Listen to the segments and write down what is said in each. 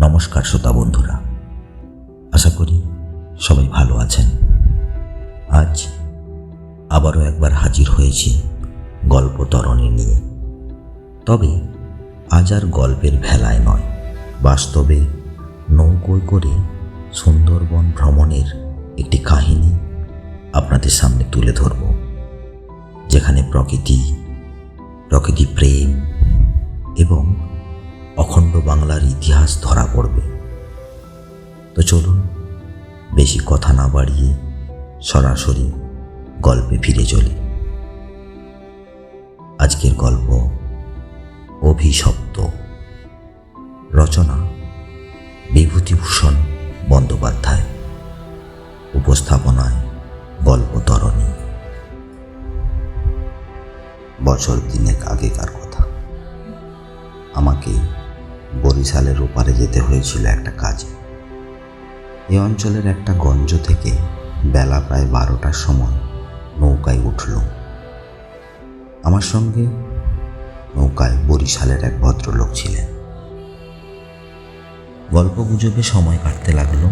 নমস্কার শ্রোতা বন্ধুরা, আশা করি সবাই ভালো আছেন। আজ আবারও একবার হাজির হয়েছি গল্প তরণী নিয়ে। তবে আজ আর গল্পের ভেলায় নয়, বাস্তবে নৌকোয় করে সুন্দরবন ভ্রমণের একটি কাহিনী আপনাদের সামনে তুলে ধরব, যেখানে প্রকৃতি প্রেম এবং অখণ্ড বাংলার ইতিহাস ধরা পড়বে। তো চলুন বেশি কথা না বাড়িয়ে সরাসরি গল্পে ফিরে চলি। আজকের গল্প অভিশপ্ত। রচনা বিভূতিভূষণ বন্দ্যোপাধ্যায়, উপস্থাপনায় গল্প তরণী। বছর 3 আগেকার কথা। আমাকে বরিশালের ওপারে যেতে হয়েছিল একটা কাজে। এই অঞ্চলের একটা গঞ্জ থেকে বেলা প্রায় 12টার সময় নৌকায় উঠল। আমার সঙ্গে নৌকায় বরিশালের এক ভদ্রলোক ছিলেন। গল্প গুজবে সময় কাটতে লাগলো।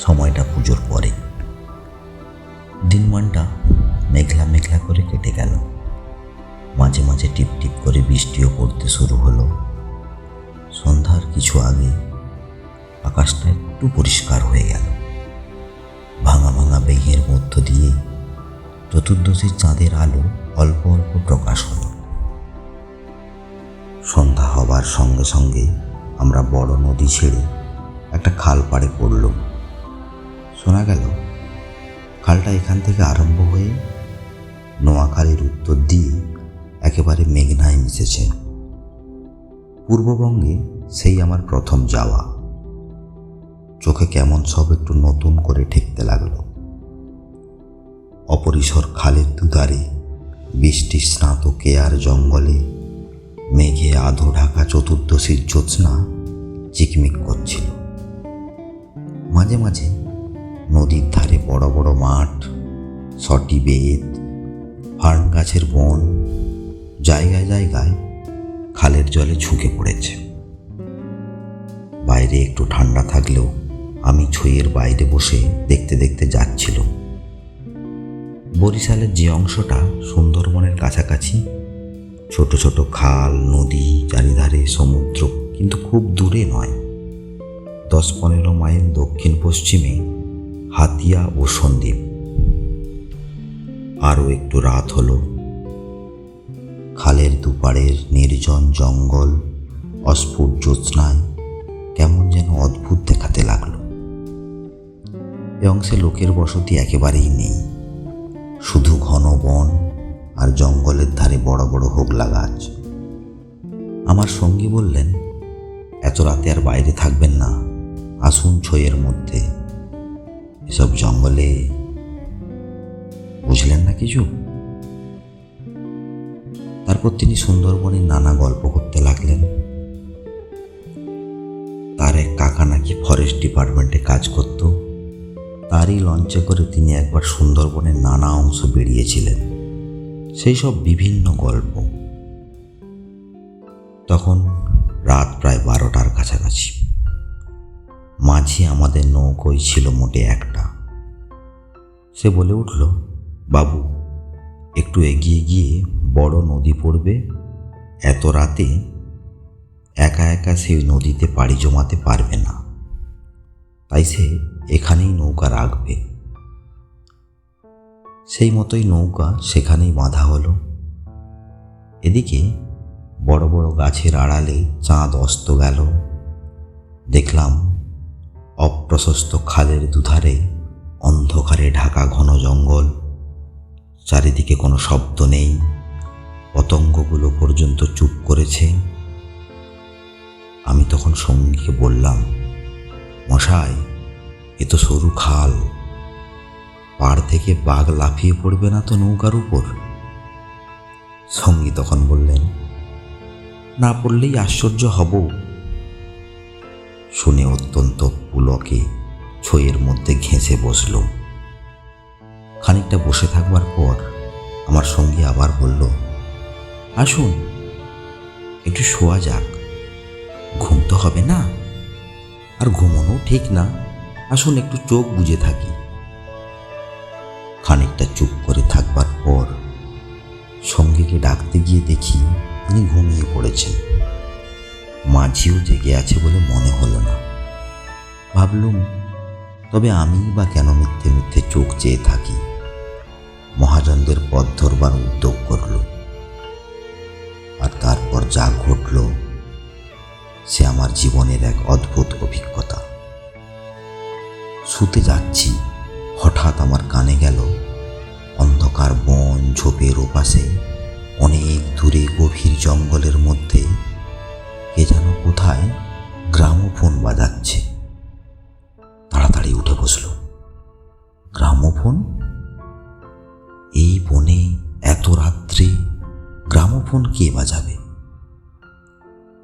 সময়টা পুজোর পরে। দিনমানটা মেঘলা মেঘলা করে কেটে গেল। মাঝে মাঝে টিপ টিপ করে বৃষ্টিও পড়তে শুরু হলো। সন্ধ্যার কিছু আগে আকাশটা একটু পরিষ্কার হয়ে গেল। ভাঙা ভাঙা মেঘের মধ্য দিয়ে চতুর্দশীর চাঁদের আলো অল্প অল্প প্রকাশ হলো। সন্ধ্যা হবার সঙ্গে সঙ্গে আমরা বড় নদী ছেড়ে একটা খাল পাড়ে পড়লাম। শোনা গেল খালটা এখান থেকে আরম্ভ হয়ে নোয়াখালীর উত্তর দিয়ে একেবারে মেঘনায় মিশেছে। পূর্ববঙ্গে সেই আমার প্রথম যাওয়া। চোখে কেমন সব একটু নতুন করে ঠেকতে লাগলো। অপরিসর খালের দুধারে বৃষ্টি স্নাত কেয়ার জঙ্গলে মেঘে আধো ঢাকা চতুর্দশীর জ্যোৎস্না চিকমিক করছিল। মাঝে মাঝে নদীর ধারে বড় বড় মাঠ, সটি বেত, ফার্ন গাছের বন, জায়গায় জায়গায় খালের জলে ঝুঁকে পড়েছে। বাইরে একটু ঠান্ডা থাকলেও আমি ছইয়ের বাইরে বসে দেখতে দেখতে যাচ্ছিল। বরিশালের যে অংশটা সুন্দরবনের কাছাকাছি, ছোট ছোট খাল, নদী, চারিধারে সমুদ্র, কিন্তু খুব দূরে নয়। 10-15 মাইল দক্ষিণ পশ্চিমে হাতিয়া ও সন্দ্বীপ। আরও একটু রাত হলো। খালের দুপাড়ের নির্জন জঙ্গল অস্ফুট জ্যোৎস্নায় কেমন যেন অদ্ভুত দেখাতে লাগলো। এ অংশে লোকের বসতি একেবারেই নেই, শুধু ঘন বন আর জঙ্গলের ধারে বড় বড় হোগলা গাছ। আমার সঙ্গী বললেন, এত রাতে আর বাইরে থাকবেন না, আসুন ছইয়ের মধ্যে। এসব জঙ্গলে বুঝলেন না কিছু। তারপর তিনি সুন্দরবনের নানা গল্প করতে লাগলেন। তার এক কাকা নাকি ফরেস্ট ডিপার্টমেন্টে কাজ করত। তারই লঞ্চে করে তিনি একবার সুন্দরবনের নানা অংশ বেরিয়েছিলেন। সেই সব বিভিন্ন গল্প। তখন রাত প্রায় 12টার কাছাকাছি। মাঝি আমাদের নৌকোয় ছিল মোটে একটা। সে বলে উঠল, বাবু, একটু এগিয়ে গিয়ে বড় নদী পড়বে। এত রাতে একা একা সেই নদীতে পাড়ি জমাতে পারবে না, তাই সে এখানেই নৌকা রাখবে। সেই মতোই নৌকা সেখানেই বাঁধা হলো। এদিকে বড় বড় গাছের আড়ালে চাঁদ অস্ত গেল। দেখলাম অপ্রশস্ত খালের দুধারে অন্ধকারে ঢাকা ঘন জঙ্গল। চারিদিকে কোনো শব্দ নেই। পতঙ্গগুলো পর্যন্ত চুপ করেছে। আমি তখন সঙ্গীকে বললাম, মশাই, এ তো সরু খাল, পাড় থেকে বাঘ লাফিয়ে পড়বে না তো নৌকার উপর? সঙ্গী তখন বললেন, না পড়লেই আশ্চর্য হব। শুনে অত্যন্ত পুলকে ছইয়ের মধ্যে ঘেঁষে বসল। খানিকটা বসে থাকবার পর আমার সঙ্গী আবার বলল, আসুন, একটু শোয়া যাক, ঘুম তো হবে না, আর ঘুমোনো ঠিক না, আসুন একটু চোখ বুজে থাকি। খানিকটা চুপ করে থাকবার পর সঙ্গীকে ডাকতে গিয়ে দেখি তিনি ঘুমিয়ে পড়েছেন। মাঝিও জেগে আছে বলে মনে হলো না। ভাবলুম, তবে আমি বা কেন মিথ্যে মিথ্যে চোখ চেয়ে থাকি। মহাজনদের পথ ধরবার উদ্যোগ করল, আর তারপর যা ঘটল সে আমার জীবনের এক অদ্ভুত অভিজ্ঞতা। শুতে যাচ্ছি, হঠাৎ আমার কানে গেল অন্ধকার বন ঝোপের ওপাশে অনেক দূরে গভীর জঙ্গলের মধ্যে কে যেন কোথায় গ্রামোফোন বাজাচ্ছে। তাড়াতাড়ি উঠে বসল। গ্রামোফোন? এই বনে এত রাত্রে গ্রামোফোন কে বাজাবে?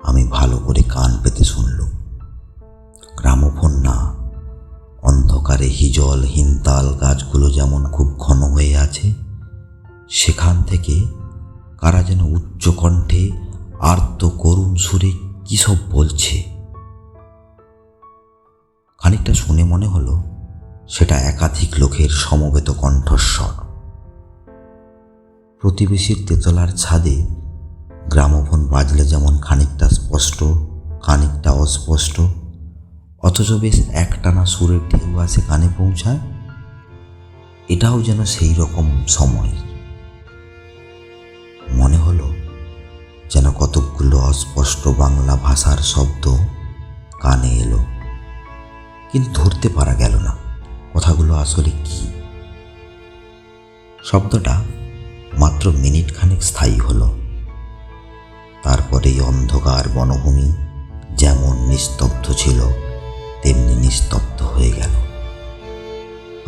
আমি ভালো করে কান পেতে শুনলুম। গ্রামোফোন না, অন্ধকারে হিজল হিনতাল গাছগুলো যেমন খুব ঘন হয়ে আছে, সেখান থেকে কারা যেন উচ্চ কণ্ঠে আর্ত করুণ সুরে কী সব বলছে। খানিকটা শুনে মনে হলো সেটা একাধিক লোকের সমবেত কণ্ঠস্বর। প্রতিবেশীর তেতলার ছাদে গ্রামোফোন বাজলে যেমন খানিকটা স্পষ্ট খানিকটা অস্পষ্ট, অথচ বেশ একটানা সুরের ঢেউ আসে কানে পৌঁছায়, এটাও যেন সেই রকম সময়। মনে হলো যেন কতকগুলো অস্পষ্ট বাংলা ভাষার শব্দ কানে এলো, কিন্তু ধরতে পারা গেল না কথাগুলো আসলে কি। শব্দটা মাত্র মিনিট খানেক স্থায়ী হলো। তারপরেই অন্ধকার বনভূমি যেমন নিস্তব্ধ ছিল তেমনি নিস্তব্ধ হয়ে গেল।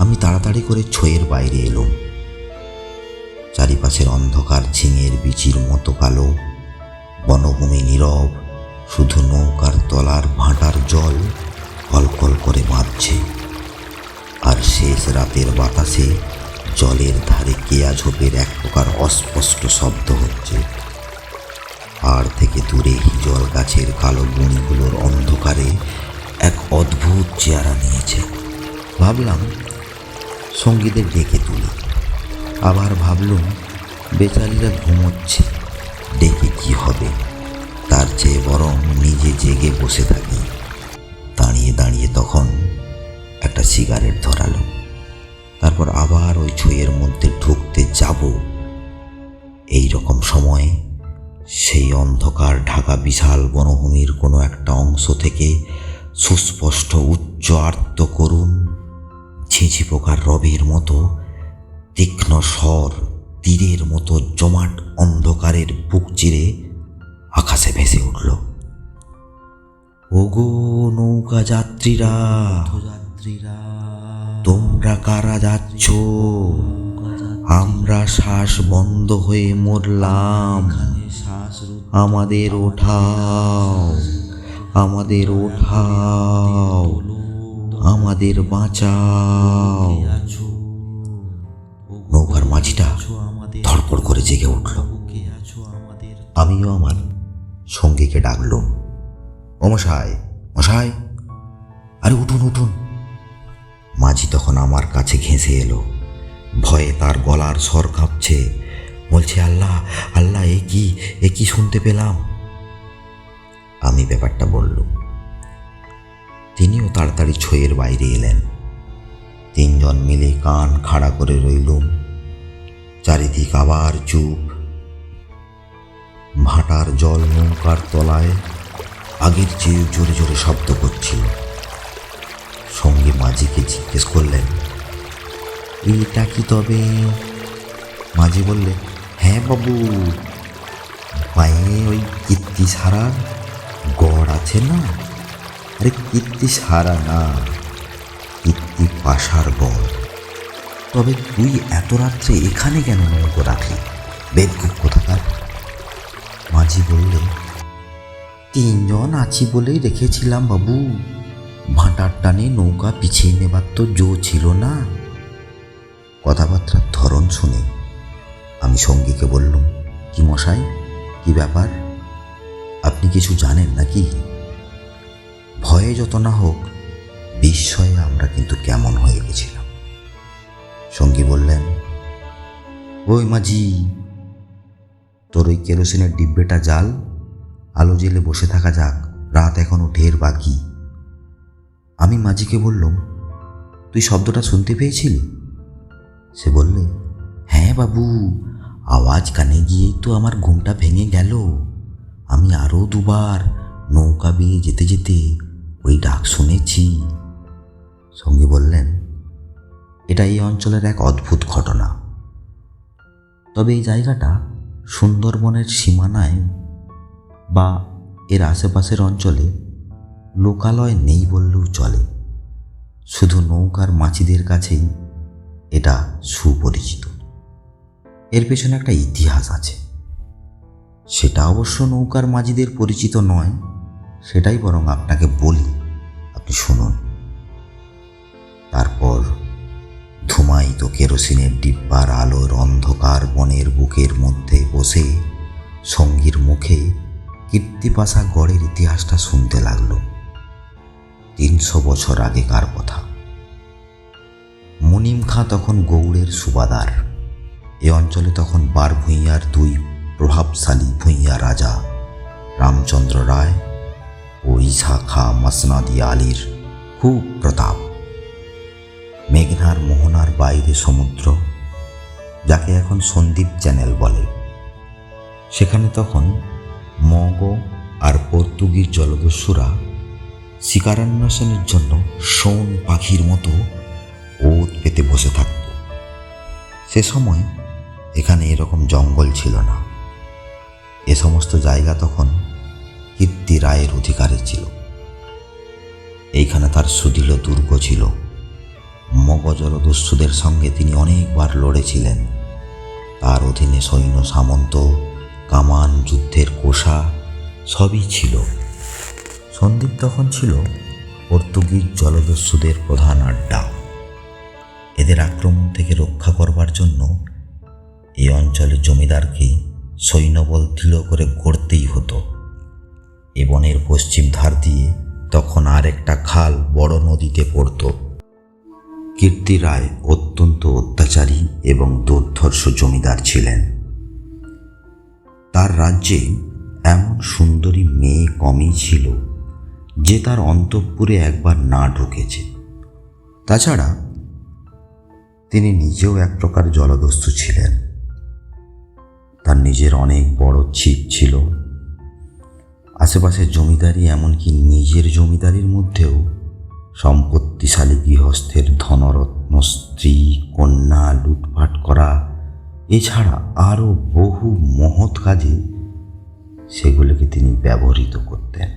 আমি তাড়াতাড়ি করে ছইয়ের বাইরে এলুম। চারিপাশের অন্ধকার ঝিঙের বিচির মতো কালো, বনভূমি নীরব, শুধু নৌকার তলার ভাঁটার জল কলকল করে বাঁধছে, আর শেষ রাতের বাতাসে জলের ধারে কেয়া ঝোপের এক প্রকার অস্পষ্ট শব্দ হচ্ছে। পাড় থেকে দূরে হিজল গাছের কালো গুঁড়িগুলোর অন্ধকারে এক অদ্ভুত চেহারা নিয়েছে। ভাবলাম সঙ্গীদের ডেকে তুলি, আবার ভাবলুম বেচারিরা ঘুমোচ্ছে, ডেকে কি হবে, তার চেয়ে বরং নিজে জেগে বসে থাকি। দাঁড়িয়ে দাঁড়িয়ে তখন একটা সিগারেট ধরালো, তারপর আবার ওই ছইয়ের মধ্যে ঢুকতে যাব। এই রকম সময়ে সেই অন্ধকার ঢাকা বিশাল বনভূমির কোনো একটা অংশ থেকে সুস্পষ্ট উচ্চ আর্ত করুণ ঝিঁঝি পোকার রবের মতো তীক্ষ্ণ স্বর তীরের মতো জমাট অন্ধকারের বুক চিরে আকাশে ভেসে উঠল। ওগো নৌকা যাত্রীরা, তোমরা কারা যাচ্ছ? আমরা শ্বাস বন্ধ হয়ে মরলাম, আমাদের ওঠাও, আমাদের ওঠাও, আমাদের বাঁচাও। নৌকার মাঝিটা ধড়পড় করে জেগে উঠল। আমিও আমার সঙ্গীকে ডাকলুম, ও মশাই, মশাই, আরে উঠুন উঠুন। মাঝি তখন আমার কাছে ঘেঁষে এলো, ভয়ে তার গলার স্বর কাঁপছে, বলছে, আল্লাহ আল্লাহ, এ কি শুনতে পেলাম। আমি ব্যাপারটা বললুম। তিনিও তাড়াতাড়ি ছইয়ের বাইরে এলেন। তিনজন মিলে কান খাড়া করে রইলুম। চারিদিক আবার চুপ। ভাটার জল নৌকার তলায় আগের চেয়ে জোরে জোরে শব্দ করছিল। সঙ্গে মাঝিকে জিজ্ঞেস করলেন, এটা কি তবে? মাঝি বললে, হ্যাঁ বাবু, পায়ে ওই কীর্তি সারার গড় আছে না? আরে কীর্তি সারা না, কীর্তি পাশার গড়। তবে তুই এত রাত্রে এখানে কেন নৌকো রাখলি? বেদকুব কোথাকার। মাঝি বললে, তিনজন আছি বলেই রেখেছিলাম বাবু, ভাটার টানে নৌকা পিছিয়ে নেবার তো জো ছিল না। কথাবার্তার ধরন শুনে আমি সঙ্গীকে বললুম, কি মশাই, কি ব্যাপার? আপনি কিছু জানেন নাকি? ভয়ে যত না হোক বিস্ময়ে আমরা কিন্তু কেমন হয়ে গেছিলাম। সঙ্গী বললেন, ওই মাঝি, তোর ওই কেরোসিনের ডিব্বেটা জ্বাল, আলো জেলে বসে থাকা যাক, রাত এখনো ঢের বাকি। আমি মাঝিকে বললাম, তুই শব্দটা শুনতে পেয়েছিলি? সে বললে, হ্যাঁ বাবু, আওয়াজ কানে গিয়েই তো আমার ঘুমটা ভেঙে গেল। আমি আরও দুবার নৌকা বেয়ে যেতে যেতে ওই ডাক শুনেছি। সঙ্গী বললেন, এটা এই অঞ্চলের এক অদ্ভুত ঘটনা। তবে এই জায়গাটা সুন্দরবনের সীমানায় বা এর আশেপাশের অঞ্চলে লোকালয় নেই বললেও চলে। শুধু নৌকার মাঝিদের কাছেই এটা সুপরিচিত। এর পেছনে একটা ইতিহাস আছে, সেটা অবশ্য নৌকার মাঝিদের পরিচিত নয়। সেটাই বরং আপনাকে বলি, আপনি শুনুন। তারপর ধুমায়িত কেরোসিনের ডিব্বার আলোর অন্ধকার বনের বুকের মধ্যে বসে সঙ্গীর মুখে কীর্তিপাশা গড়ের ইতিহাসটা শুনতে লাগল। 300 বছর আগেকার কথা। মুনিম খাঁ তখন গৌড়ের সুবাদার। এ অঞ্চলে তখন বার ভূঁইয়ার 2 প্রভাবশালী ভূঁইয়া রাজা, রামচন্দ্র রায় ও ঈসা খাঁ মসনাদি আলীর খুব প্রতাপ। মেঘনার মোহনার বাইরে সমুদ্র, যাকে এখন সন্দ্বীপ চ্যানেল বলে। সেখানে তখন মগ আর পর্তুগিজ জলদস্যুরা শিকারান্বেষণের জন্য শোন পাখির মতো ওত পেতে বসে থাকত। সে সময় এখানে এরকম জঙ্গল ছিল না। এ সমস্ত জায়গা তখন কীর্তি রায়ের অধিকারে ছিল। এইখানে তার সুদৃঢ় দুর্গ ছিল। মগ জলদস্যুদের সঙ্গে তিনি অনেকবার লড়েছিলেন। তার অধীনে সৈন্য সামন্ত, কামান, যুদ্ধের কোষা সবই ছিল। সন্দ্বীপ তখন ছিল পর্তুগিজ জলদস্যুদের প্রধান আড্ডা। এদের আক্রমণ থেকে রক্ষা করবার জন্য এই অঞ্চলের জমিদারকে সৈন্যবল দৃঢ় করে গড়তেই হতো। এ বনের পশ্চিম ধার দিয়ে তখন আর একটা খাল বড় নদীতে পড়ত। কীর্তি রায় অত্যন্ত অত্যাচারী এবং দুর্ধর্ষ জমিদার ছিলেন। তার রাজ্যে এমন সুন্দরী মেয়ে কমই ছিল যে তার অন্তঃপুরে একবার না ঢুকেছে। তাছাড়া তিনি নিজেও এক প্রকার জলদস্যু ছিলেন। তার নিজের অনেক বড় ছিপ ছিল। আশেপাশের জমিদারি, এমনকি নিজের জমিদারির মধ্যেও সম্পত্তিশালী গৃহস্থের ধনরত্ন, স্ত্রী, কন্যা লুটপাট করা, এছাড়া আরও বহু মহৎ কাজে সেগুলোকে তিনি ব্যবহৃত করতেন।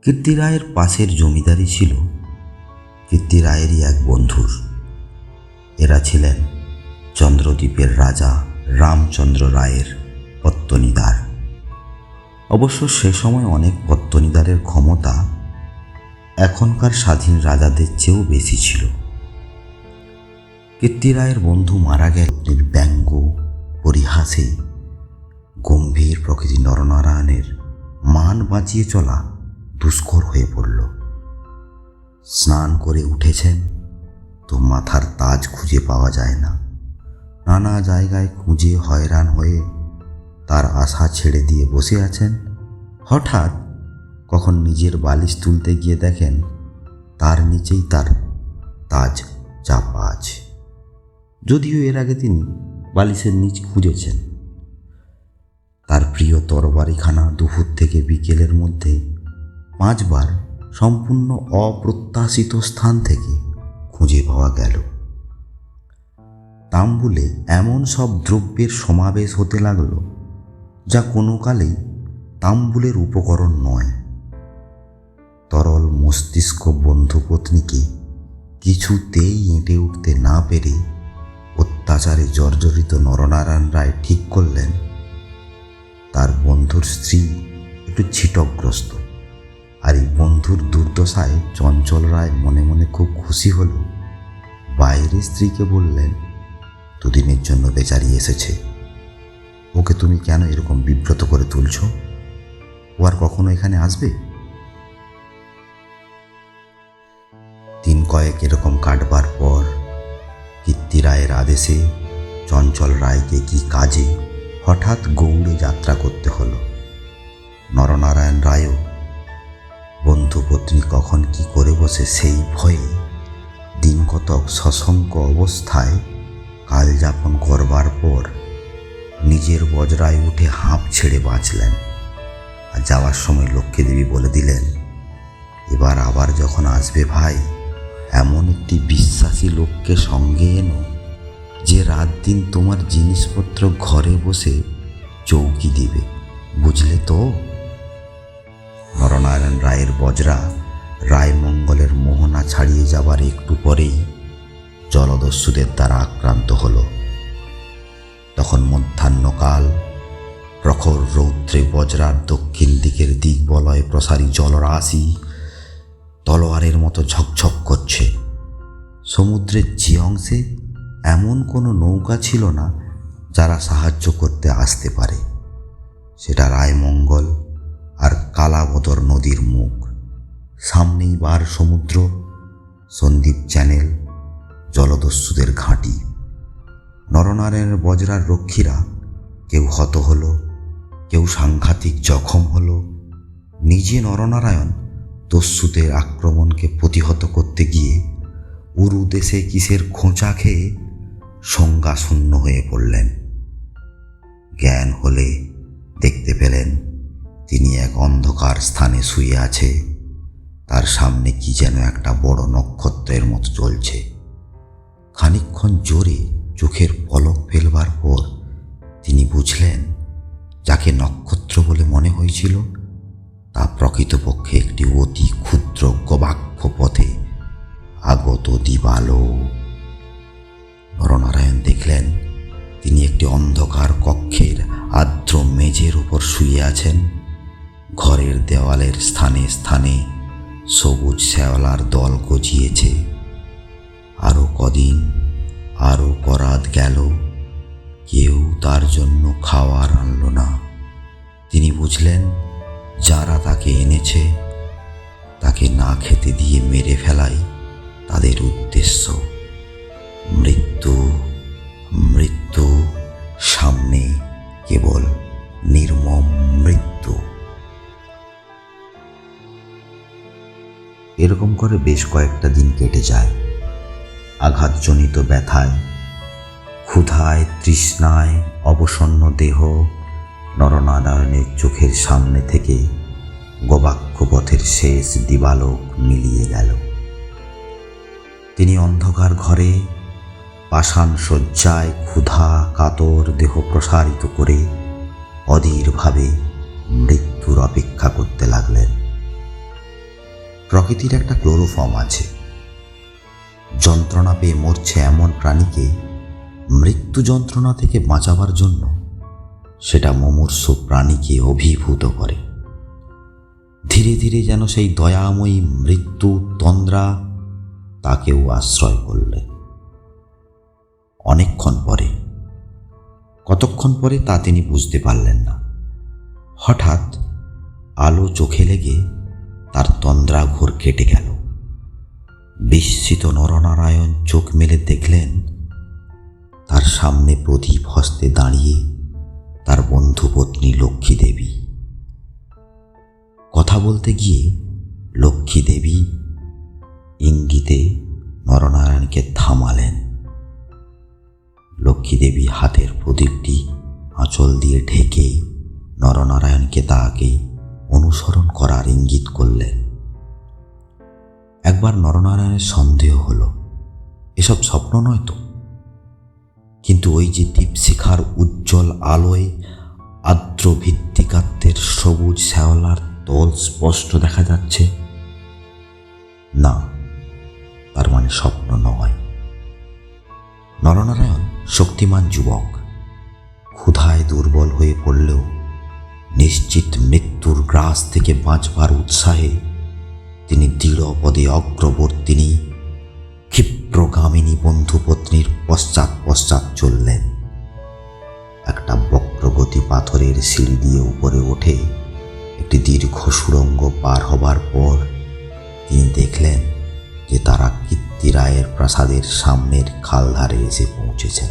কীর্তি রায়ের পাশের জমিদারি ছিল কীর্তি রায়েরই এক বন্ধুর। এরা ছিলেন চন্দ্রদ্বীপের রাজা রামচন্দ্র রায়ের পত্তনিদার। অবশ্য সে সময় অনেক পত্তনিদারের ক্ষমতা এখনকার স্বাধীন রাজাদের চেয়েও বেশি ছিল। কীর্তি রায়ের বন্ধু মারা গেলে ব্যঙ্গ পরিহাসে গম্ভীর প্রকৃতি নরনারায়ণের মান বাঁচিয়ে চলা দুষ্কর হয়ে পড়ল। স্নান করে উঠেছেন তো মাথার তাজ খুঁজে পাওয়া যায় না। নানা জায়গায় খুঁজে হয়রান হয়ে তার আশা ছেড়ে দিয়ে বসে আছেন। হঠাৎ কখন নিজের বালিশ তুলতে গিয়ে দেখেন তার নিচেই তার তাজ চাপা আছে। যদিও এর আগে তিনি বালিশের নিচ খুঁজেছেন। তার প্রিয় তরবারিখানা দুপুর থেকে বিকেলের মধ্যে 5 বার সম্পূর্ণ অপ্রত্যাশিত স্থান থেকে খুঁজে পাওয়া গেল। তাম্বুলে এমন সব দ্রব্যের সমাবেশ হতে লাগলো যা কোনো কালেই তাম্বুলের উপকরণ নয়। তরল মস্তিষ্ক বন্ধুপত্নীকে কিছুতেই এঁটে উঠতে না পেরে অত্যাচারে জর্জরিত নরনারায়ণ রায় ঠিক করলেন তার বন্ধুর স্ত্রী একটু ছিটকগ্রস্ত। আর এই বন্ধুর দুর্দশায় চঞ্চল রায় মনে মনে খুব খুশি হল। বাইরে স্ত্রীকে বললেন, 2 দিনের জন্য বেচারি এসেছে, ওকে তুমি কেন এরকম বিব্রত করে তুলছ? আর কখনো এখানে আসবে? দিন কয়েক এরকম কাটবার পর কীর্তি রায়ের আদেশে চঞ্চল রায়কে কি কাজে হঠাৎ গৌড়ে যাত্রা করতে হলো। নরনারায়ণ রায়ও বন্ধু পত্নী কখন কি করে বসে সেই ভয়ে দিন কতক সশঙ্ক অবস্থায় কাল যাপন করবার পর নিজের বজরায় উঠে হাঁপ ছেড়ে বাঁচলেন। আর যাওয়ার সময় লক্ষ্মী দেবী বলে দিলেন, এবার আবার যখন আসবে ভাই, এমন একটি বিশ্বাসী লোককে সঙ্গে এনো যে রাত দিন তোমার জিনিসপত্র ঘরে বসে চৌকি দিবে, বুঝলে তো? নরনারায়ণ রায়ের বজরা রায়মঙ্গলের মোহনা ছাড়িয়ে যাবার একটু পরেই জলদস্যুদের দ্বারা আক্রান্ত হল। তখন মধ্যাহ্নকাল, প্রখর রৌদ্রে বজরার দক্ষিণ দিকের দিগ্বলয়ে প্রসারী জলরাশি তলোয়ারের মতো ঝকঝক করছে। সমুদ্রের যে অংশে এমন কোনো নৌকা ছিল না যারা সাহায্য করতে আসতে পারে, সেটা রায়মঙ্গল আর কালাবদর নদীর মুখ। সামনেই বার সমুদ্র, সন্দ্বীপ চ্যানেল, জলদস্যুদের ঘাঁটি। নরনারায়ণের বজরার রক্ষীরা কেউ হত হলো, কেউ সাংঘাতিক জখম হলো। নিজে নরনারায়ণ দস্যুদের আক্রমণকে প্রতিহত করতে গিয়ে উরু দেশে কিসের খোঁচা খেয়ে সংজ্ঞাশূন্য হয়ে পড়লেন। জ্ঞান হলে দেখতে পেলেন তিনি এক অন্ধকার স্থানে শুয়ে আছে। তার সামনে কি যেন একটা বড় নক্ষত্রের মতো চলছে। খানিকক্ষণ জোরে চোখের পলক ফেলবার পর তিনি বুঝলেন, যাকে নক্ষত্র বলে মনে হয়েছিল তা প্রকৃতপক্ষে একটি অতি ক্ষুদ্র গবাক্ষ পথে আগত দিবালোক। নরনারায়ণ দেখলেন তিনি একটি অন্ধকার কক্ষের আর্দ্র মেঝের উপর শুয়ে আছেন। ঘরের দেওয়ালের স্থানে স্থানে সবুজ শ্যাওলার দল গজিয়েছে। আরও কদিন, আরও করাত গেল, কেউ তার জন্য খাওয়ার আনল না। তিনি বুঝলেন যারা তাকে এনেছে তাকে না খেতে দিয়ে মেরে ফেলাই তাদের উদ্দেশ্য। মৃত্যু, মৃত্যু, সামনে কেবল নির্মম মৃত্যু। এরকম করে বেশ কয়েকটা দিন কেটে যায়। আঘাতজনিত ব্যথায়, ক্ষুধায়, তৃষ্ণায় অবসন্ন দেহ নরনারায়ণের চোখের সামনে থেকে গবাক্ষ পথের শেষ দিবালোক মিলিয়ে গেল। তিনি অন্ধকার ঘরে পাষাণ শয্যায় ক্ষুধা কাতর দেহ প্রসারিত করে অধীরভাবে মৃত্যুর অপেক্ষা করতে লাগলেন। প্রকৃতির একটা ক্লোরোফর্ম আছে। যন্ত্রণা পেয়ে মরছে এমন প্রাণীকে মৃত্যু যন্ত্রণা থেকে বাঁচাবার জন্য সেটা মুমূর্ষু প্রাণীকে অভিভূত করে। ধীরে ধীরে যেন সেই দয়াময়ী মৃত্যু তন্দ্রা তাকেও আশ্রয় করলে। অনেকক্ষণ পরে, কতক্ষণ পরে তা তিনি বুঝতে পারলেন না, হঠাৎ আলো চোখে লেগে তার তন্দ্রা ঘোর কেটে গেল। বিস্মিত নরনারায়ণ চোখ মেলে দেখলেন তার সামনে প্রদীপ হস্তে দাঁড়িয়ে তার বন্ধু পত্নী লক্ষ্মী দেবী। কথা বলতে গিয়ে লক্ষ্মী দেবী ইঙ্গিতে নরনারায়ণকে থামালেন। লক্ষ্মী দেবী হাতের প্রদীপটি আঁচল দিয়ে ঢেকে নরনারায়ণকে তাকে অনুসরণ করার ইঙ্গিত করলেন। একবার নরনারায়ণের সন্দেহ হলো এসব স্বপ্ন নয় তো, কিন্তু ওই যে দীপশিখার উজ্জ্বল আলোয় আর্দ্র ভিত্তিকাত্বের সবুজ শ্যাওলার তল স্পষ্ট দেখা যাচ্ছে, না, তার মানে স্বপ্ন নয়। নরনারায়ণ শক্তিমান যুবক, ক্ষুধায় দুর্বল হয়ে পড়লেও নিশ্চিত মৃত্যুর গ্রাস থেকে বাঁচবার উৎসাহে তিনি দৃঢ় পদে অগ্রবর্তিনী ক্ষিপ্রগামিনী বন্ধুপত্নীর পশ্চাৎ পশ্চাৎ চললেন। একটা বক্রগতি পাথরের সিঁড়ি দিয়ে উপরে ওঠে একটি একটি দীর্ঘ সুড়ঙ্গ পার হবার পর তিনি দেখলেন যে তারা কীর্তি রায়ের প্রাসাদের সামনের খালধারে এসে পৌঁছেছেন।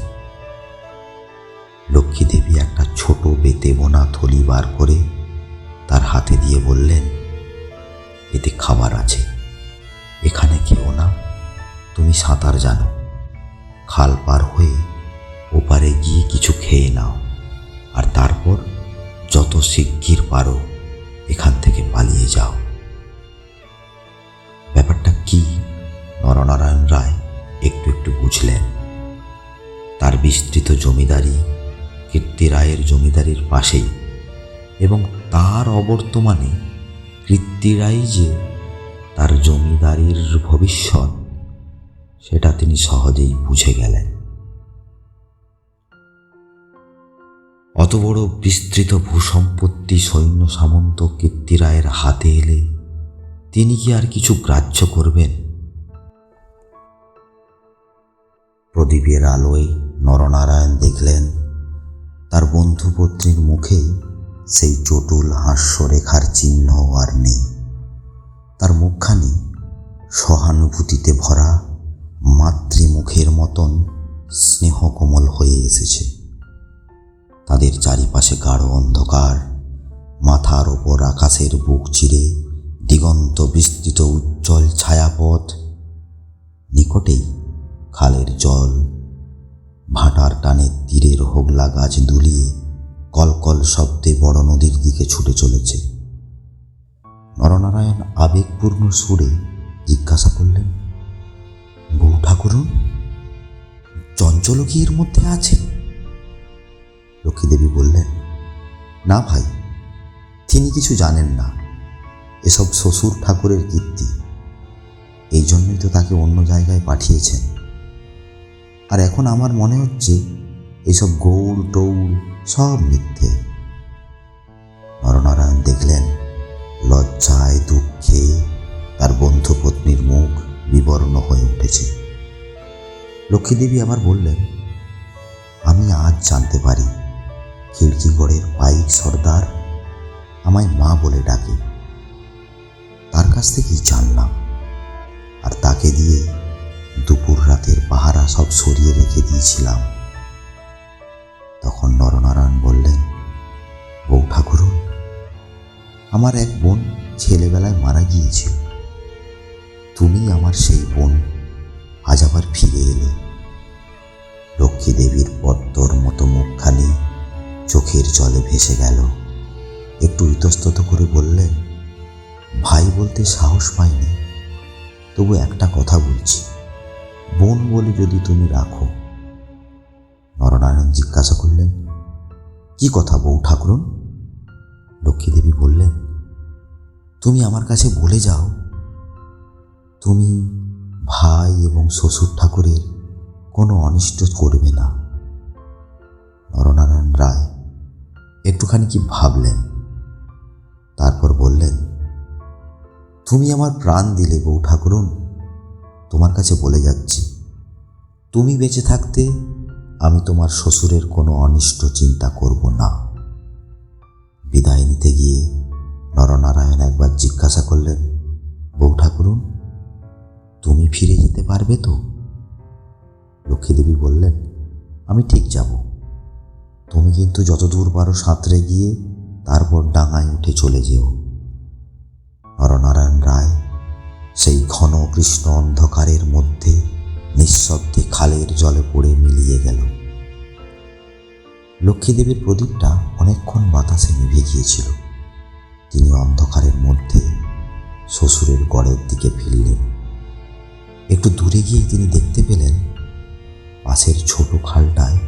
লক্ষ্মী দেবী একটা ছোট বেতে বোনা থলি বার করে তার হাতে দিয়ে বললেন, এতে খাবার আছে, এখানে খেও না, তুমি সাঁতার জানো, খাল পার হয়ে ওপারে গিয়ে কিছু খেয়ে নাও, আর তারপর যত শিগগির পারো এখান থেকে পালিয়ে যাও। ব্যাপারটা কি নরনারায়ণ রায় একটু একটু বুঝলেন। তার বিস্তৃত জমিদারি কীর্তি রায়ের জমিদারির পাশেই, এবং তার অবর্তমানে কীর্তি রায় যে তার জমিদারির ভবিষ্যৎ, সেটা তিনি সহজেই বুঝে গেলেন। অত বড় বিস্তৃত ভূসম্পত্তি সৈন্য সামন্ত কীর্তি রায়ের হাতে এলে তিনি কি আর কিছু গ্রাহ্য করবেন? প্রদীপের আলোয় নরনারায়ণ দেখলেন তার বন্ধুপত্নীর মুখে সেই চটুল হাস্যরেখার চিহ্ন আর নেই। তার মুখখানি সহানুভূতিতে ভরা মাতৃমুখের মতন স্নেহকোমল হয়ে এসেছে। তাদের চারিপাশে গাঢ় অন্ধকার, মাথার ওপর আকাশের বুক চিরে দিগন্ত বিস্তৃত উজ্জ্বল ছায়াপথ, নিকটেই খালের জল ভাটার টানে তীরের হোগলা গাছ দুলিয়ে কলকল শব্দে বড় নদীর দিকে ছুটে চলেছে। নরনারায়ণ আবেগপূর্ণ সুরে জিজ্ঞাসা করলেন, বউ ঠাকুরুন, চঞ্চল কি এর মধ্যে আছে? লক্ষ্মীদেবী বললেন, না ভাই, তিনি কিছু জানেন না, এসব শ্বশুর ঠাকুরের কীর্তি, এই জন্যই তো তাকে অন্য জায়গায় পাঠিয়েছেন। আর এখন আমার মনে হচ্ছে এইসব গৌড় টৌড় সব মিথ্যে। নরনারায়ণ দেখলেন লজ্জায় দুঃখে তার বন্ধুপত্নীর মুখ বিবর্ণ হয়ে উঠেছে। লক্ষ্মীদেবী আবার বললেন, আমি আজ জানতে পারি খিড়কিগড়ের পাইক সর্দার আমায় মা বলে ডাকে। তার কাছ থেকেই জানলাম, আর তাকে দিয়ে দুপুর রাতের পাহারা সব সরিয়ে রেখে দিয়েছিলাম। তখন নরনারায়ণ বললেন, বউ ঠাকুরুন, আমার এক বোন ছেলেবেলায় মারা গিয়েছিল, তুমি আমার সেই বোন আজ আবার ফিরে এলে। লক্ষ্মী দেবীর পদ্মর মতো মুখখানি চোখের জলে ভেসে গেল। একটু ইতস্তত করে বললেন, ভাই বলতে সাহস পাইনি, তবু একটা কথা বলছি, বোন বলে যদি তুমি রাখো। নরনারায়ণ জিজ্ঞাসা করলেন, কি কথা বউ ঠাকুরুন? লক্ষ্মীদেবী বললেন, তুমি আমার কাছে বলে যাও তুমি ভাই এবং শ্বশুর ঠাকুরের কোনো অনিষ্ট করবে না। নরনারায়ণ রায় একটুখানি কি ভাবলেন, তারপর বললেন, তুমি আমার প্রাণ দিলে বউ ঠাকুরুন, তোমার কাছে বলে যাচ্ছি, তুমি বেঁচে থাকতে আমি তোমার শ্বশুরের কোনো অনিষ্ট চিন্তা করব না। বিদায় নিতে গিয়ে নরনারায়ণ একবার জিজ্ঞাসা করলেন, বউ ঠাকুরুন, তুমি ফিরে যেতে পারবে তো? লক্ষ্মীদেবী বললেন, আমি ঠিক যাব, তুমি কিন্তু যতদূর পারো সাঁতরে গিয়ে তারপর ডাঙায় উঠে চলে যেও। নরনারায়ণ রায় সেই ঘন কৃষ্ণ অন্ধকারের মধ্যে নিঃশব্দে খালের জলে পড়ে মিলিয়ে গেল। লক্ষ্মীদেবীর প্রদীপটা অনেকক্ষণ বাতাসে নিভে গিয়েছিল। তিনি অন্ধকারের মধ্যে শ্বশুরের গড়ের দিকে ফিরলেন। একটু দূরে গিয়ে তিনি দেখতে পেলেন পাশের ছোট খালটায়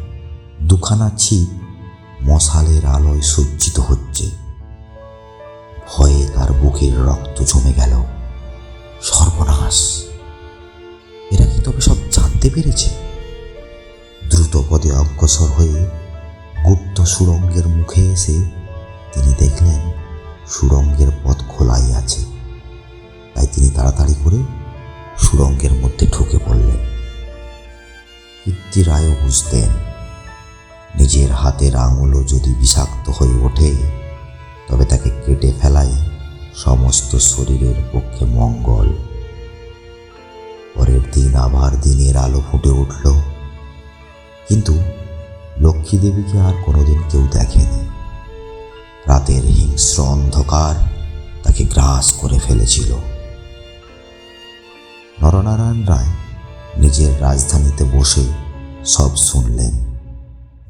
দুখানা ছিপ মশালের আলোয় সজ্জিত হচ্ছে। ভয়ে তার বুকের রক্ত জমে গেল। সর্বনাশ! এরা কি তবে সব জানতে পেরেছে? দ্রুত পদে অগ্রসর হয়ে গুপ্ত সুড়ঙ্গের মুখে এসে তিনি দেখলেন সুড়ঙ্গের পথ খোলাই আছে। তাই তিনি তাড়াতাড়ি করে সুড়ঙ্গের মধ্যে ঢুকে পড়লেন। কীর্তি রায়ও বুঝতেন নিজের হাতের আঙুলও যদি বিষাক্ত হয়ে ওঠে তবে তাকে কেটে ফেলাই সমস্ত শরীরের পক্ষে মঙ্গল। পরের দিন আবার দিনের আলো ফুটে উঠল, কিন্তু লক্ষ্মী দেবীকে আর কোনোদিন কেউ দেখেনি। রাতের হিংস্র অন্ধকার তাকে গ্রাস করে ফেলেছিল। নরনারায়ণ রায় নিজের রাজধানীতে বসে সব শুনলেন।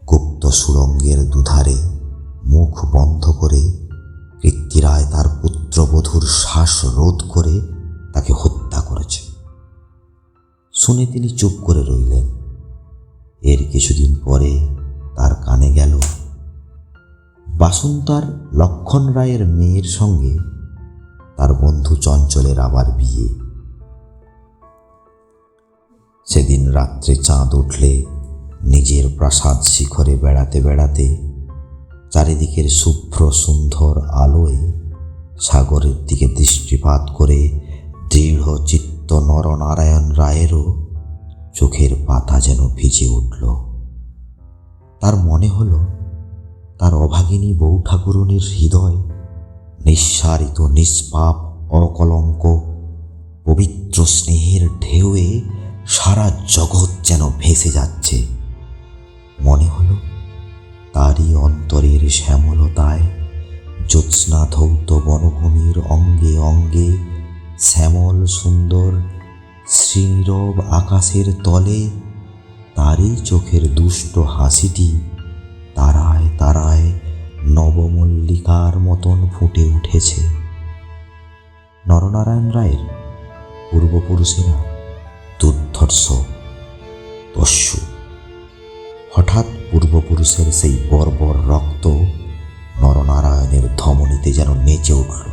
গুপ্ত সুড়ঙ্গের দুধারে মুখ বন্ধ করে কৃত্তিরায় তার পুত্রবধূর শ্বাস রোধ করে তাকে হত্যা করেছে। শুনে তিনি চুপ করে রইলেন। এর কিছুদিন পরে তার কানে গেল বাসুন্তার লক্ষণ রায়ের মেয়ের সঙ্গে তার বন্ধু চঞ্চলের আবার বিয়ে। সেদিন রাত্রে চাঁদ উঠলে নিজের প্রাসাদ শিখরে বেড়াতে বেড়াতে চারিদিকের শুভ্র সুন্দর আলোয় সাগরের দিকে দৃষ্টিপাত করে দৃঢ় চিত্ত নরনারায়ণ রায়েরও চোখের পাতা যেন ভিজে উঠল। তার মনে হলো তার অভাগিনী বউ ঠাকুরুনীর হৃদয় নিঃসারিত নিষ্পাপ অকলঙ্ক পবিত্র স্নেহের ঢেউয়ে সারা জগৎ যেন ভেসে যাচ্ছে। মনে হলো তারই অন্তরের শ্যামলতায় জ্যোৎস্না ধৌত বনভূমির অঙ্গে অঙ্গে শ্যামল সুন্দর শ্রীনীরব আকাশের তলে তারই চোখের দুষ্ট হাসিটি তারায় তারায় নবমল্লিকার মতন ফুটে উঠেছে। নরনারায়ণ রায়ের পূর্বপুরুষেরা দুর্ধর্ষ দস্যু। হঠাৎ পূর্বপুরুষের সেই বর্বর রক্ত নরনারায়ণের ধমনীতে যেন নেচে উঠল।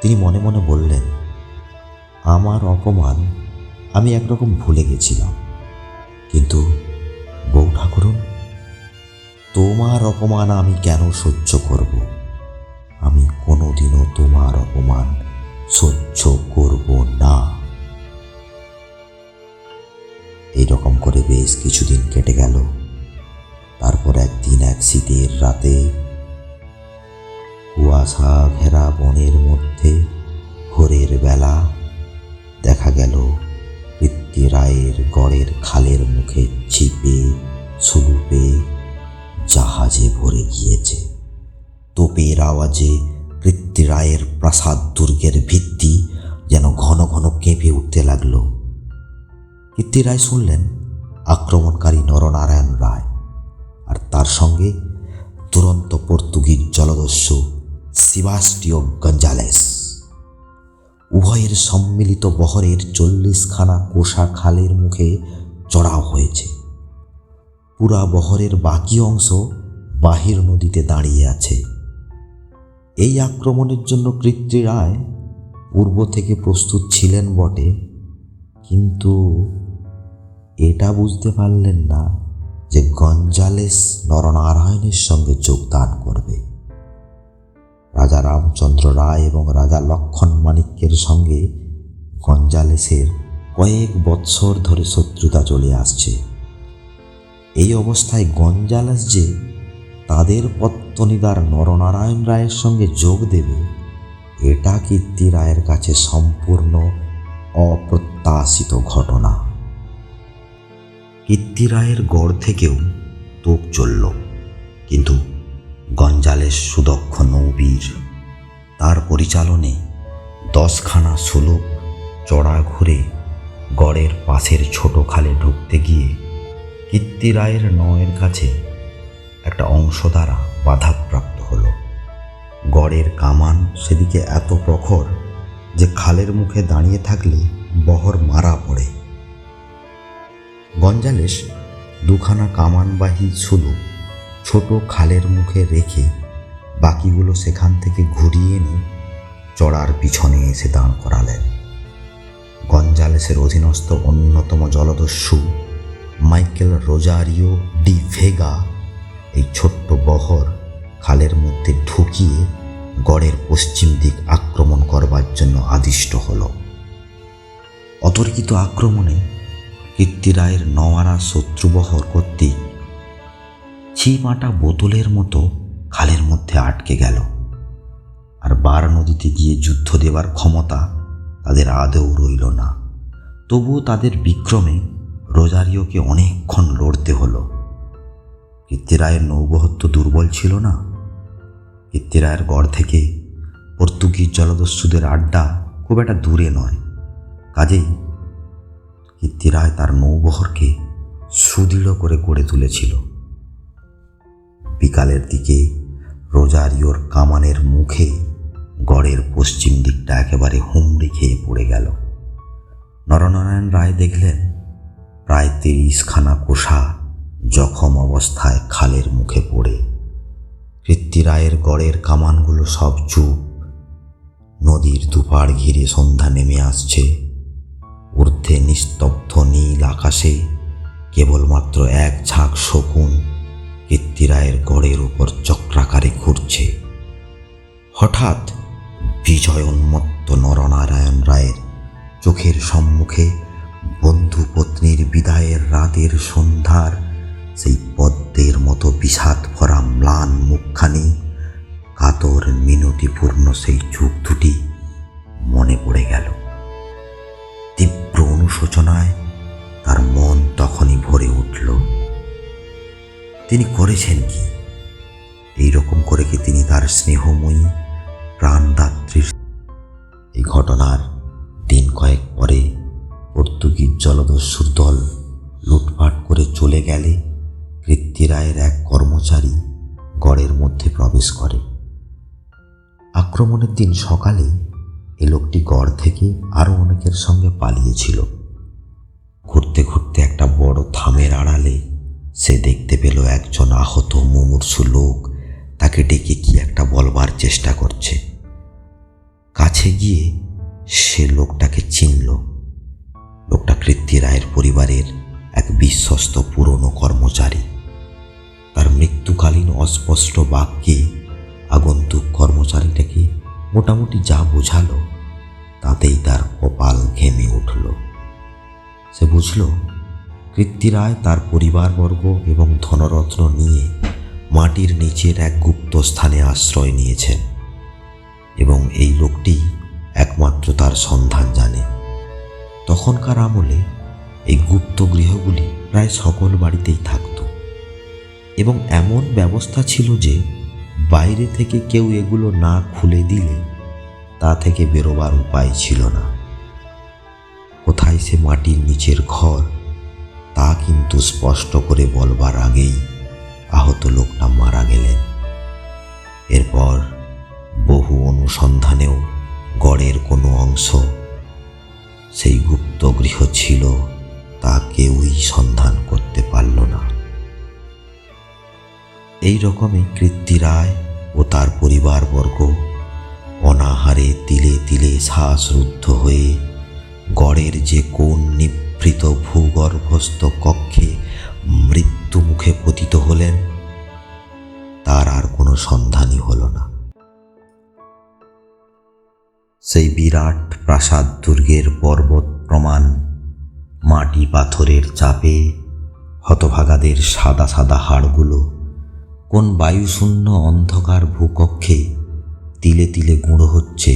তিনি মনে মনে বললেন, আমার অপমান আমি একরকম ভুলে গেছিলাম, কিন্তু বউ ঠাকুরুন, তোমার অপমান আমি কেন সহ্য করব? আমি কোনোদিনও তোমার অপমান সহ্য করব না। এইরকম করে বেশ কিছুদিন কেটে গেল। তারপর একদিন এক শীতের রাতে কুয়াশা ঘেরা বনের মধ্যে ভোরের বেলা দেখা গেল কৃত্তিরায়ের গড়ের খালের মুখে ছিপে সুলুপে জাহাজে ভরে গিয়েছে। তোপের আওয়াজে কৃত্তিরায়ের প্রাসাদ দুর্গের ভিত্তি যেন ঘন ঘন কেঁপে উঠতে লাগলো। কৃত্তিরায় শুনলেন আক্রমণকারী নরনারায়ণ রায় আর তার সঙ্গে দুরন্ত পর্তুগিজ জলদস্যু সেবাস্টিও গঞ্জালেস। উভয়ের সম্মিলিত বহরের 40খানা কোষা খালের মুখে চড়াও হয়েছে। পুরা বহরের বাকি অংশ বাহির নদীতে দাঁড়িয়ে আছে। এই আক্রমণের জন্য কৃত্তিরায় পূর্ব থেকে প্রস্তুত ছিলেন বটে, কিন্তু এটা বুঝতে পারলেন না যে গঞ্জালেস নরনারায়ণের সঙ্গে যোগদান করবে। রাজা রামচন্দ্র রায় এবং রাজা লক্ষণ মাণিক্যের সঙ্গে গঞ্জালেসের কয়েক বৎসর ধরে শত্রুতা চলে আসছে। এই অবস্থায় গঞ্জালেস যে তাদের পত্তনিদার নরনারায়ণ রায়ের সঙ্গে যোগ দেবে, এটা কৃত্তিরায়ের কাছে সম্পূর্ণ অপ্রত্যাশিত ঘটনা। কৃত্তিরায়ের গড় থেকেও তোপ চলল, কিন্তু গঞ্জালেস সুদক্ষ নৌবীর। তার পরিচালনে 10খানা সুলুপ চড়া ঘুরে গড়ের পাশের ছোট খালে ঢুকতে গিয়ে কৃত্তিরায়ের নয়ের কাছে একটা অংশ দ্বারা বাধাপ্রাপ্ত হল। গড়ের কামান সেদিকে এত প্রখর যে খালের মুখে দাঁড়িয়ে থাকলে বহর মারা পড়ে। গঞ্জালেস 2খানা কামানবাহী সুলুপ ছোট খালের মুখে রেখে বাকিগুলো সেখান থেকে ঘুরিয়ে এনে চড়ার পিছনে এসে দাঁড় করালেন। গঞ্জালেসের অধীনস্থ অন্যতম জলদস্যু মাইকেল রোজারিও ডি ভেগা এই ছোট্ট বহর খালের মধ্যে ঢুকিয়ে গড়ের পশ্চিম দিক আক্রমণ করবার জন্য আদিষ্ট হল। অতর্কিত আক্রমণে কৃত্তিরায়ের নওয়ারা শত্রুবহর কর্তৃক ছিপ আটা বোতলের মতো খালের মধ্যে আটকে আটকে গেল। আর বার নদীতে গিয়ে যুদ্ধ দেবার ক্ষমতা তাদের আদৌ রইল না। তবুও তাদের বিক্রমে রোজারিওকে অনেকক্ষণ লড়তে হলো। কীর্তিরায়ের নৌবহর তো দুর্বল ছিল না। কীর্তিরায়ের গড় থেকে পর্তুগিজ জলদস্যুদের আড্ডা খুব একটা দূরে নয়। কাজেই কীর্তিরায় তার নৌবহরকে সুদৃঢ় করে গড়ে তুলেছিল। বিকালের দিকে রোজারিওর কামানের মুখে গড়ের পশ্চিম দিকটা একেবারে হুমড়ি খেয়ে পড়ে গেল। নরনারায়ণ রায় দেখলেন প্রায় 30খানা কোষা জখম অবস্থায় খালের মুখে পড়ে। কীর্তিরায়ের গড়ের কামানগুলো সব চুপ। নদীর দুপাড় ঘিরে সন্ধ্যা নেমে আসছে। ঊর্ধ্বে নিস্তব্ধ নীল আকাশে কেবলমাত্র এক ঝাঁক শকুন কীর্তিরায়ের গড়ের উপর চক্রাকারে ঘুরছে। হঠাৎ বিজয় উন্মত্ত নরনারায়ণ রায়ের চোখের সম্মুখে বন্ধু পত্নীর বিদায়ের রাতের সন্ধ্যার সেই পদ্মের মতো বিষাদ ভরা ম্লান মুখখানি, কাতর মিনতিপূর্ণ সেই চোখ দুটি মনে পড়ে গেল। তীব্র অনুশোচনায় তার মন তখনই ভরে উঠল। তিনি করেছেন কি? এইরকম করে কি তিনি তার স্নেহময়ী প্রাণদাত্রীর? এই ঘটনার দিন কয়েক পরে পর্তুগিজ জলদস্যুর দল লুটপাট করে চলে গেলে কীর্তিরায়ের এক কর্মচারী গড়ের মধ্যে প্রবেশ করে। আক্রমণের দিন সকালে এ লোকটি গড় থেকে আরও অনেকের সঙ্গে পালিয়েছিল। ঘুরতে ঘুরতে একটা বড় থামের আড়ালে সে দেখতে পেল একজন আহত মুমূর্ষু লোক তাকে ডেকে কি একটা বলবার চেষ্টা করছে। কাছে গিয়ে সে লোকটাকে চিনল। লোকটা কীর্তিরায়ের পরিবারের এক বিশ্বস্ত পুরনো কর্মচারী। তার মৃত্যুকালীন অস্পষ্ট বাক্যে আগন্তুক কর্মচারীটাকে মোটামুটি যা বোঝালো তাতেই তার কপাল ঘেমে উঠল। সে বুঝল কীর্তিরায় তার পরিবারবর্গ এবং ধনরত্ন নিয়ে মাটির নিচের এক গুপ্ত স্থানে আশ্রয় নিয়েছেন এবং এই লোকটি একমাত্র তার সন্ধান জানে। তখনকার আমলে এই গুপ্ত গৃহগুলি প্রায় সকল বাড়িতেই থাকত এবং এমন ব্যবস্থা ছিল যে বাইরে থেকে কেউ এগুলো না খুলে দিলে তা থেকে বেরোবার উপায় ছিল না। কোথায় সে মাটির নিচের ঘর তা কিন্তু স্পষ্ট করে বলবার আগেই আহত লোকটা মারা গেলেন। এরপর বহু অনুসন্ধানেও গড়ের কোনো অংশ সেই গুপ্ত গৃহ ছিল তা কেউই সন্ধান করতে পারল না। এই রকমই কীর্তিরায় ও তার পরিবারবর্গ অনাহারে তিলে তিলে শ্বাসরুদ্ধ হয়ে গড়ের যে কোন নিভৃত ভূগর্ভস্থ কক্ষে মৃত্যু মুখে পতিত হলেন তার আর কোনো সন্ধানই হল না। সেই বিরাট প্রাসাদ দুর্গের পর্বত প্রমাণ মাটি পাথরের চাপে হতভাগাদের সাদা সাদা হাড়গুলো কোন বায়ুশূন্য অন্ধকার ভূকক্ষে তিলে তিলে গুঁড়ো হচ্ছে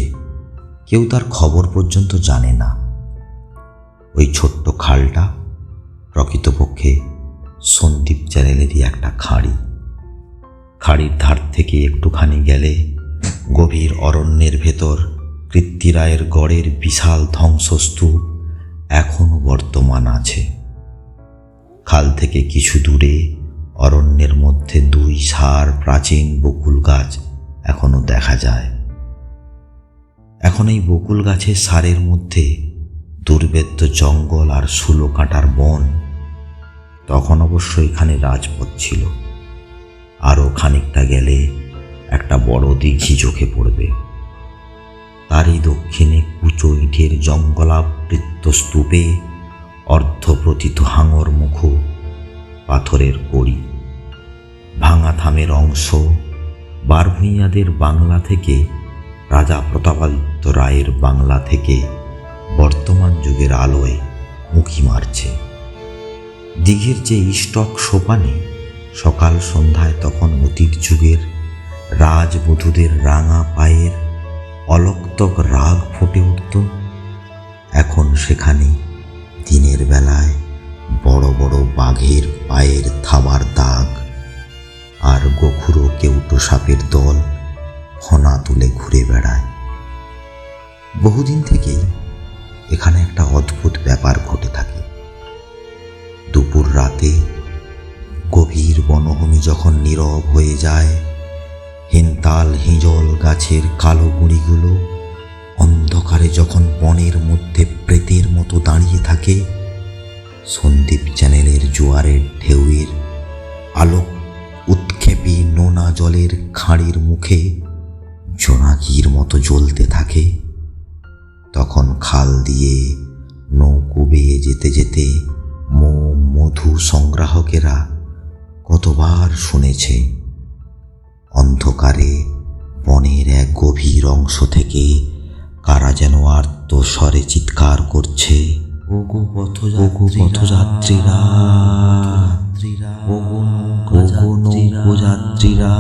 কেউ তার খবর পর্যন্ত জানে না। ওই ছোট্ট খালটা প্রকৃতপক্ষে সন্দীপ চ্যানেলেরই একটা খাঁড়ি। খাঁড়ির ধার থেকে একটুখানি গেলে গভীর অরণ্যের ভেতর কীর্তিরায়ের গড়ের বিশাল ধ্বংসস্তূপ এখনও বর্তমান আছে। খাল থেকে কিছু দূরে অরণ্যের মধ্যে 2 সার প্রাচীন বকুল গাছ এখনো দেখা যায়। এখন এই বকুল গাছের সারের মধ্যে দুর্ভেদ্য জঙ্গল আর শুলো কাঁটার বন। তখন অবশ্য এখানে রাজপথ ছিল। আরও খানিকটা গেলে একটা বড় দিঘি চোখে পড়বে। তারই দক্ষিণে কুচো ইটের জঙ্গলাবৃত স্তূপে অর্ধপ্রতিত হাঙর মুখ পাথরের কড়ি। ভাঙা থামের অংশ বারভূঁইয়াদের বাংলা থেকে, রাজা প্রতাপাদিত্য রায়ের বাংলা থেকে বর্তমান যুগের আলোয় উঁকি মারছে। দিঘির যে স্টক সোপানে সকাল সন্ধ্যায় তখন অতীত যুগের রাজ রাজবধূদের রাঙা পায়ের অলক্তক রাগ ফুটে উঠত, এখন সেখানে দিনের বেলায় বড় বড় বাঘের পায়ের থাবার দাগ আর গোখুরো কেউটো সাপের দল ফনা তুলে ঘুরে বেড়ায়। বহুদিন থেকেই এখানে একটা অদ্ভুত ব্যাপার ঘটে থাকে। দুপুর রাতে গভীর বনভূমি যখন নীরব হয়ে যায়, হেনতাল হিজল গাছের কালো গুঁড়িগুলো অন্ধকারে যখন বনের মধ্যে প্রেতের মতো দাঁড়িয়ে থাকে, সন্দীপ চ্যানেলের জোয়ারের ঢেউয়ের আলোক উৎক্ষেপী নোনা জলের খাঁড়ির মুখে জোনাকির মতো জ্বলতে থাকে, তখন খাল দিয়ে নৌকো বেয়ে যেতে যেতে মধু সংগ্রাহকেরা কতবার শুনেছে অন্ধকারে বনের এক গভীর অংশ থেকে কারা যেন আর্তস্বরে চিৎকার করছে, ওগো পথযাত্রীরা, ওগো নৌকোযাত্রীরা,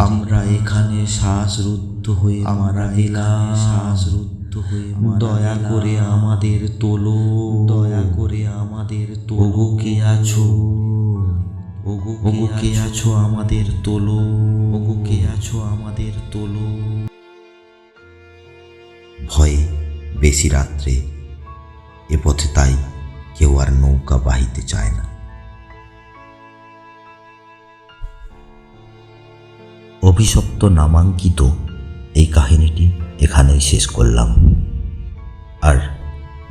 আমরা এখানে শ্বাসরুদ্ধ হয়ে মারা গেলাম, শ্বাসরুদ্ধ হয়ে দয়া করে আমাদের তোলো, দয়া করে আমাদের তোলো, ওগো কে আছো, ওগো কে আছো আমাদের তোলো, ওগো কে আছো আমাদের তোলো। ভয়ে বেশি রাত্রে এ পথে তাই কেউ আর নৌকা বাহিতে চায় না। অভিশপ্ত নামাঙ্কিত এই কাহিনীটি এখানেই শেষ করলাম। আর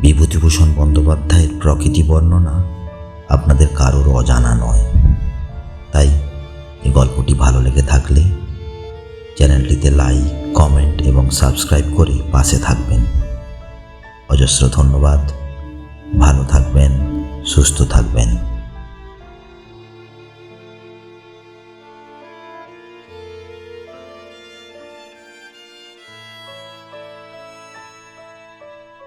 বিভূতিভূষণ বন্দ্যোপাধ্যায়ের প্রকৃতি বর্ণনা আপনাদের কারোর অজানা নয়। তাই এই গল্পটি ভালো লেগে থাকলে চ্যানেলটিতে লাইক, কমেন্ট এবং সাবস্ক্রাইব করে পাশে থাকবেন। অজস্র ধন্যবাদ। ভালো থাকবেন, সুস্থ থাকবেন।